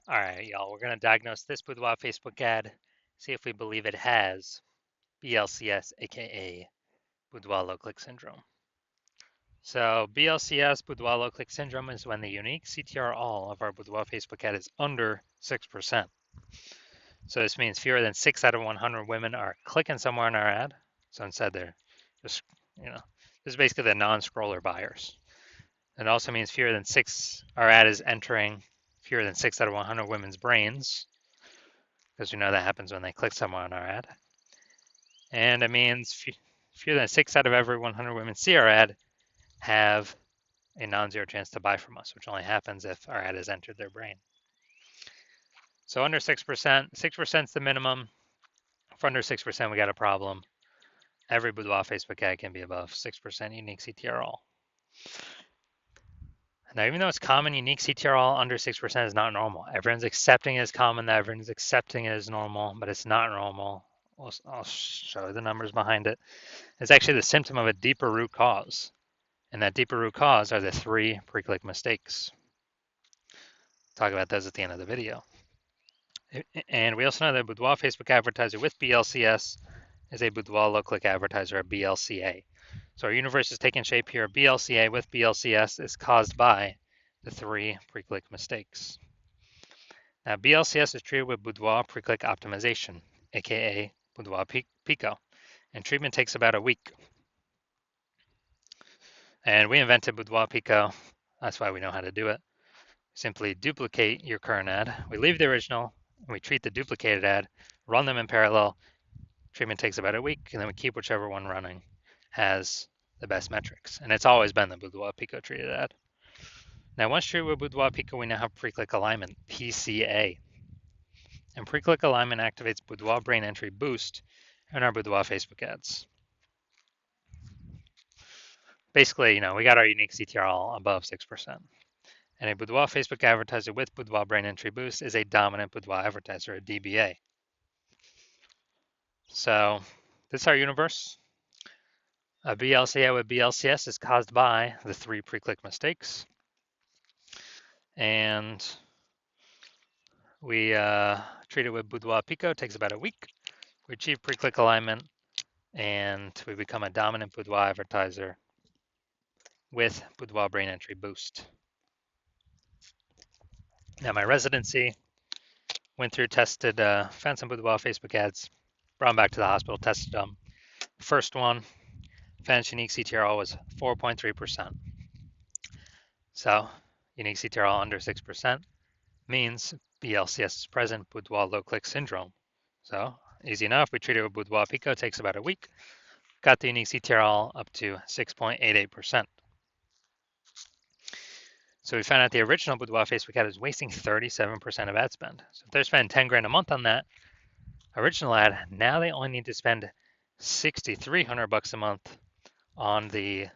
All right, y'all, we're going to diagnose this Boudoir Facebook ad, see if we believe it has BLCS, aka Boudoir low click syndrome. So, BLCS, Boudoir low click syndrome, is when the unique CTR all of our Boudoir Facebook ad is under 6%. So, this means fewer than 6 out of 100 women are clicking somewhere in our ad. So, instead, they're just, this is basically the non scroller buyers. It also means fewer than 6, our ad is entering fewer than 6 out of 100 women's brains, because we know that happens when they click somewhere on our ad. And it means fewer than 6 out of every 100 women see our ad have a non-zero chance to buy from us, which only happens if our ad has entered their brain. So under 6%, 6% is the minimum. For under 6%, we got a problem. Every Boudoir Facebook ad can be above 6% unique CTR all. Now, even though it's common, unique CTR all under 6% is not normal. Everyone's accepting it as common, everyone's accepting it as normal, but it's not normal. I'll show you the numbers behind it. It's actually the symptom of a deeper root cause. And that deeper root cause are the 3 pre-click mistakes. Talk about those at the end of the video. And we also know that Boudoir Facebook advertiser with BLCS is a Boudoir low click advertiser, a BLCA. So our universe is taking shape here. BLCA with BLCS is caused by the 3 pre-click mistakes. Now, BLCS is treated with Boudoir pre-click optimization, aka Boudoir Pico, and treatment takes about a week. And we invented Boudoir Pico. That's why we know how to do it. Simply duplicate your current ad. We leave the original, and we treat the duplicated ad, run them in parallel. Treatment takes about a week, and then we keep whichever one running has the best metrics. And it's always been the Boudoir Pico treated ad. Now, once treated with Boudoir Pico, we now have pre-click alignment, PCA. And pre-click alignment activates Boudoir brain entry boost in our Boudoir Facebook ads. Basically, we got our unique CTR all above 6%. And a Boudoir Facebook advertiser with Boudoir brain entry boost is a dominant Boudoir advertiser, a DBA. So this is our universe. A BLCA with BLCS is caused by the 3 pre-click mistakes. And we treat it with Boudoir Pico, takes about a week. We achieve pre-click alignment, and we become a dominant Boudoir advertiser with Boudoir brain entry boost. Now my residency, went through, tested, found some Boudoir Facebook ads, brought them back to the hospital, tested them. First one, found unique CTR was 4.3%. So unique CTR under 6% means BLCS is present, Boudoir low click syndrome. So easy enough, we treated it with Boudoir Pico, takes about a week. Got the unique CTR up to 6.88%. So we found out the original Boudoir Facebook ad was wasting 37% of ad spend. So if they're spending 10 grand a month on that original ad, now they only need to spend $6,300 a month on the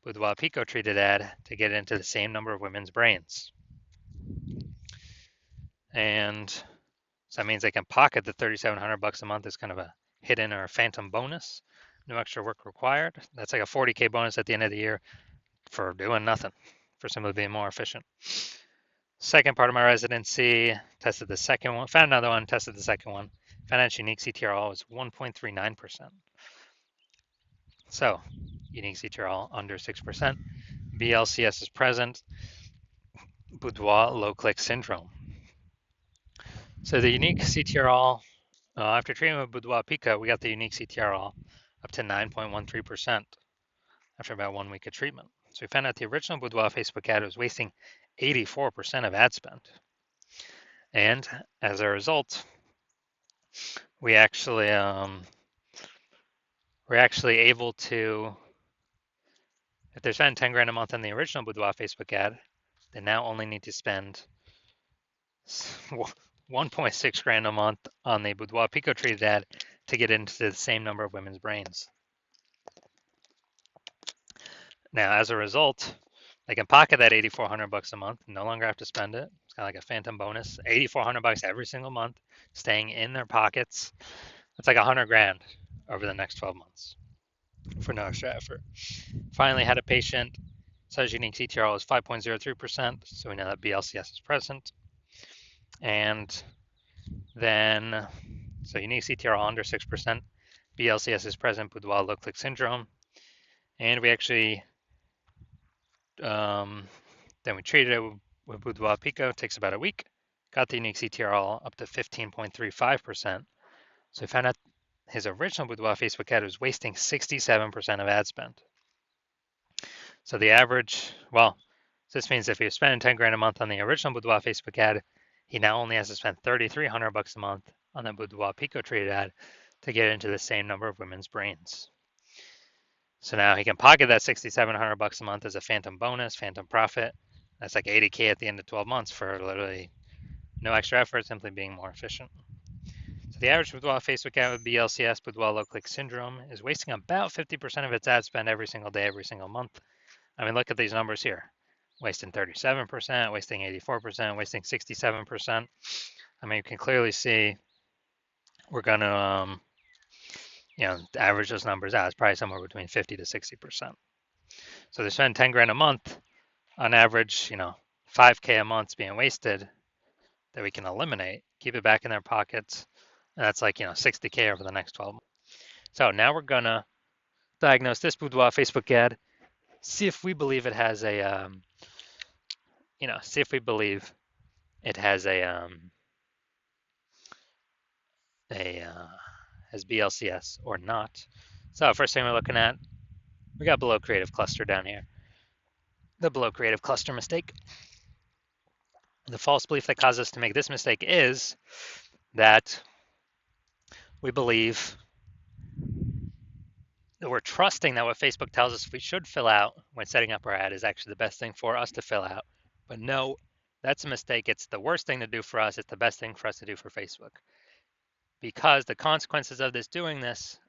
Boudoir Pico treated ad to get into the same number of women's brains. And so that means they can pocket the $3,700 a month as kind of a hidden or a phantom bonus. No extra work required. That's like a 40K bonus at the end of the year for doing nothing, for simply being more efficient. Second part of my residency, tested the second one, found another one, tested the second one. Found out unique CTR was 1.39%. So unique CTR under 6%. BLCS is present. Boudoir low click syndrome. So the unique CTR after treatment with Boudoir Pico, we got the unique CTR up to 9.13% after about 1 week of treatment. So we found out the original Boudoir Facebook ad was wasting 84% of ad spend. And as a result, we're actually able to, if they're spending 10 grand a month on the original Boudoir Facebook ad, they now only need to spend 1.6 grand a month on the Boudoir Pico treated ad to get into the same number of women's brains. Now, as a result, they can pocket that $8,400 a month, no longer have to spend it. It's kind of like a phantom bonus, $8,400 every single month, staying in their pockets. It's like 100 grand over the next 12 months for no extra effort. Finally, had a patient, says unique CTR was 5.03%, so we know that BLCS is present. And then, so unique CTRL under 6%, BLCS is present, Boudoir low click syndrome. And we actually, then we treated it with Boudoir Pico, takes about a week, got the unique CTRL up to 15.35%. So we found out his original Boudoir Facebook ad was wasting 67% of ad spend. So the average, well, this means if he was spending 10 grand a month on the original Boudoir Facebook ad, he now only has to spend 3,300 bucks a month on the Boudoir Pico treated ad to get into the same number of women's brains. So now he can pocket that 6,700 bucks a month as a phantom bonus, phantom profit. That's like 80K at the end of 12 months for literally no extra effort, simply being more efficient. So the average Boudoir Facebook ad with BLCS, Boudoir low click syndrome, is wasting about 50% of its ad spend every single day, every single month. I mean, look at these numbers here. Wasting 37%, wasting 84%, wasting 67%. I mean, you can clearly see we're going to, average those numbers out. It's probably somewhere between 50 to 60%. So they spend 10 grand a month on average, 5K a month being wasted that we can eliminate, keep it back in their pockets. And that's like, 60K over the next 12 months. So now we're going to diagnose this Boudoir Facebook ad, see if we believe it has a, see if we believe it has has BLCS or not. So first thing we're looking at, we got below creative cluster down here. The below creative cluster mistake. The false belief that caused us to make this mistake is that we believe that we're trusting that what Facebook tells us we should fill out when setting up our ad is actually the best thing for us to fill out. But no, that's a mistake. It's the worst thing to do for us. It's the best thing for us to do for Facebook. Because the consequences of us doing this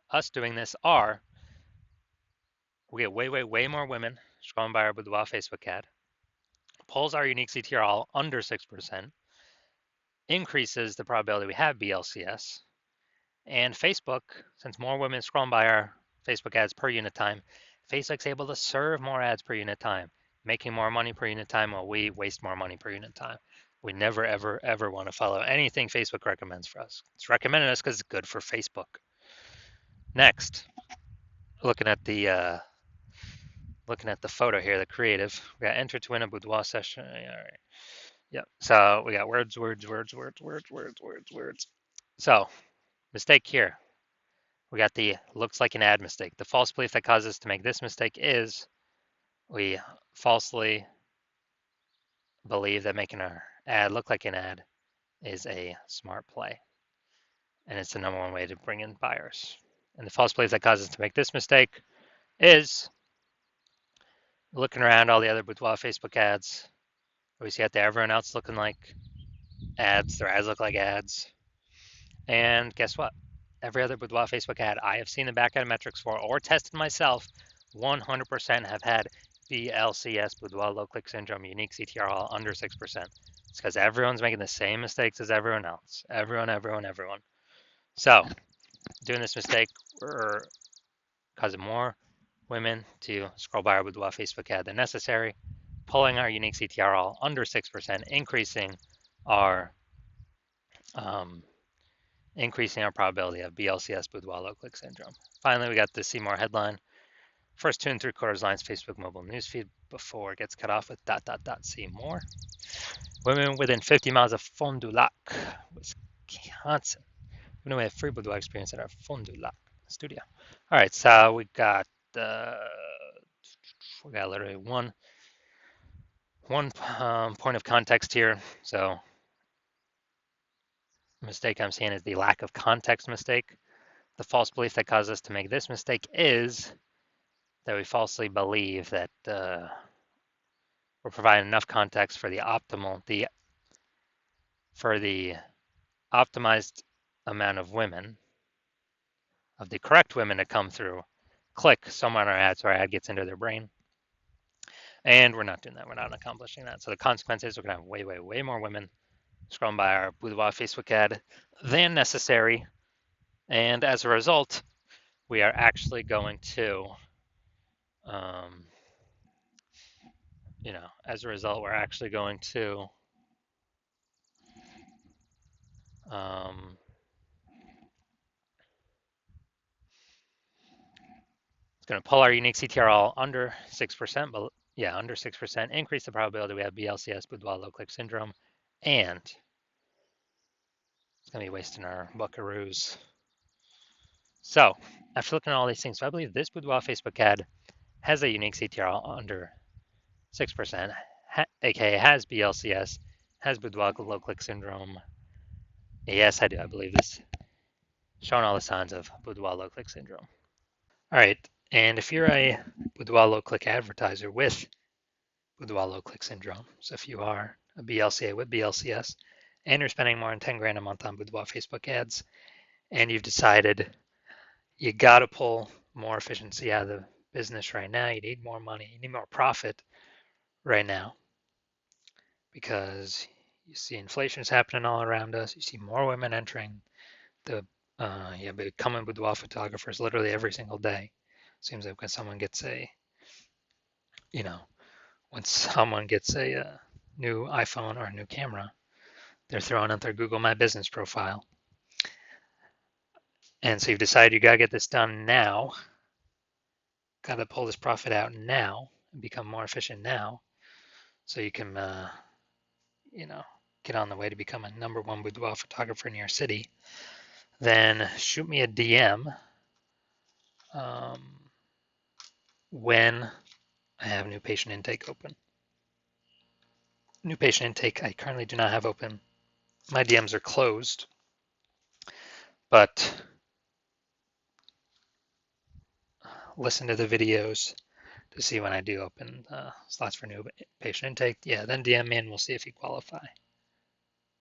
are we get way more women scrolling by our Boudoir Facebook ad, pulls our unique CTRL under 6%, increases the probability we have BLCS, and Facebook, since more women scrolling by our Facebook ads per unit time, Facebook's able to serve more ads per unit time, making more money per unit time while we waste more money per unit time. We never, ever want to follow anything Facebook recommends for us. It's recommended us because it's good for Facebook. Next, looking at the photo here, the creative. We got enter to win a boudoir session. All right. Yep. So we got words. So mistake here. We got the looks like an ad mistake. The false belief that causes us to make this mistake is we falsely believe that making our ad look like an ad is a smart play. And it's the number one way to bring in buyers. And the false belief that causes us to make this mistake is looking around all the other boudoir Facebook ads. We see out there everyone else looking like ads. Their ads look like ads. And guess what? Every other Boudoir Facebook ad I have seen the back end metrics for or tested myself 100% have had BLCS, Boudoir low click syndrome, unique CTRL under 6%. It's because everyone's making the same mistakes as everyone else. Everyone. So, doing this mistake, we're causing more women to scroll by our Boudoir Facebook ad than necessary, pulling our unique CTRL under 6%, increasing our probability of BLCS Boudoir low click syndrome. Finally, we got the see more headline. First 2 3/4 lines Facebook mobile newsfeed before it gets cut off with ... See more. Women within 50 miles of Fond du Lac, Wisconsin. We know we have free boudoir experience at our Fond du Lac studio. All right, so we got literally one point of context here. So mistake I'm seeing is the lack of context mistake. The false belief that caused us to make this mistake is that we falsely believe that we're providing enough context for the optimized amount of women, of the correct women to come through, click somewhere on our ad so our ad gets into their brain. And we're not doing that. We're not accomplishing that. So the consequence is we're going to have way more women scrolling by our Boudoir Facebook ad than necessary. And as a result, we are actually going to, It's going to pull our unique CTRL under 6%, but yeah, under 6%, increase the probability we have BLCS, boudoir low click syndrome, and it's going to be wasting our buckaroos. So after looking at all these things, so I believe this boudoir Facebook ad has a unique CTRL under 6%, aka has BLCS, has boudoir low click syndrome. Yes, I do. I believe this, showing all the signs of boudoir low click syndrome. All right, and if you're a boudoir low click advertiser with boudoir low click syndrome, so if you are a BLCA with BLCS and you're spending more than 10 grand a month on boudoir Facebook ads, and you've decided you got to pull more efficiency out of the business right now, you need more money, you need more profit right now, because you see inflation is happening all around us. You see more women entering the becoming boudoir photographers literally every single day. Seems like when someone gets a, you know, when someone gets a new iPhone or a new camera, they're throwing out their Google My Business profile. And so you've decided you got to get this done now, got to pull this profit out now and become more efficient now so you can, get on the way to become a #1 boudoir photographer in your city. Then shoot me a DM when I have new patient intake open. New patient intake I currently do not have open. My DMs are closed, but listen to the videos to see when I do open slots for new patient intake. Yeah, then DM me and we'll see if you qualify.